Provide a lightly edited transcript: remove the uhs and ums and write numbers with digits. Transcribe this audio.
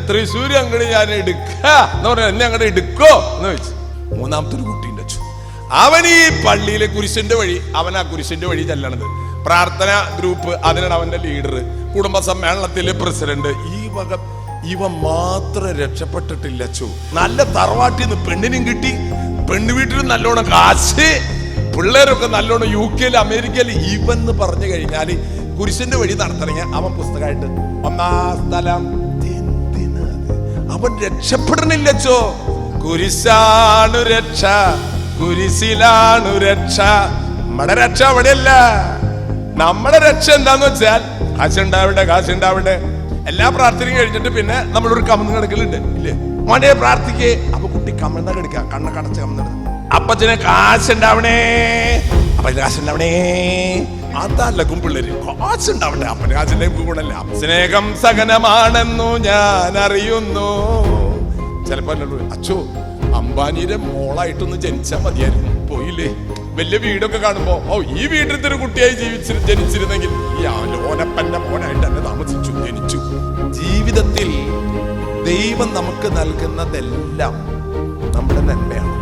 തൃശ്ശൂര് അങ്ങോട്ട് ഞാൻ എടുക്ക എന്ന് പറഞ്ഞ എന്നെ അങ്ങോട്ട് എടുക്കോ എന്ന് വെച്ചു. മൂന്നാമത്തെ ഒരു കുട്ടീൻ്റെ അച്ചു. അവൻ ഈ പള്ളിയിലെ കുരിശിന്റെ വഴി, അവൻ ആ കുരിശിന്റെ വഴി ചെല്ലണത്. പ്രാർത്ഥന ഗ്രൂപ്പ്, അതിനാണ് അവന്റെ ലീഡർ. കുടുംബ സമ്മേളനത്തിലെ പ്രസിഡന്റ്. ഇവ മാത്രം രക്ഷപ്പെട്ടിട്ടില്ല അച്ചു. നല്ല തറവാട്ടിൽ നിന്ന് പെണ്ണിനും കിട്ടി, പെണ്ണു വീട്ടിലും നല്ലോണം കാശ്, പിള്ളേരൊക്കെ നല്ലോണം UK അമേരിക്കയിൽ. ഇവന്ന് പറഞ്ഞു കഴിഞ്ഞാൽ കുരിശിന്റെ വഴി നടത്തണമെങ്കിൽ അവൻ പുസ്തകമായിട്ട് ഒന്നാം സ്ഥലം. അവൻ രക്ഷപ്പെടണില്ലച്ചോ. കുരിശാണു രക്ഷ, കുരിശിലാണു രക്ഷ. നമ്മുടെ രക്ഷ അവിടെയല്ല. നമ്മുടെ രക്ഷ എന്താന്ന് വെച്ചാൽ കാശുണ്ടാവട്ടെ. എല്ലാ പ്രാർത്ഥനയും കഴിഞ്ഞിട്ട് പിന്നെ നമ്മളൊരു കമന്ന് കിടക്കലുണ്ട് ഇല്ലേ? മോനെ പ്രാർത്ഥിക്കേ. അപ്പൊ കുട്ടി കമന്ന കിടക്കുക, കണ്ണൊക്കെ അടച്ച് കമന്നെടുത്ത്. അപ്പച്ചനെ കാശുണ്ടാവണേ, അപ്പച്ചന് കാശുണ്ടാവണേ. അതല്ലക്കും പിള്ളേര് കാശുണ്ടാവട്ടെ. അപ്പന് കാശിന്റെ ഗുണല്ല. സ്നേഹം സഹനമാണെന്നു ഞാൻ അറിയുന്നു. ചിലപ്പോ അച്ചോ അംബാനിയുടെ മോളായിട്ടൊന്ന് ജനിച്ചാ മതിയായിരുന്നു, പോയില്ലേ? വലിയ വീടൊക്കെ കാണുമ്പോ ഈ വീട്ടിലത്തെ ഒരു കുട്ടിയായി ജനിച്ചിരുന്നെങ്കിൽ ഈ ലോനപ്പന്റെ മോനായിട്ട് തന്നെ ജനിച്ചു. ജീവിതത്തിൽ ദൈവം നമുക്ക് നൽകുന്നതെല്ലാം നമ്മുടെ നന്മയാണ്.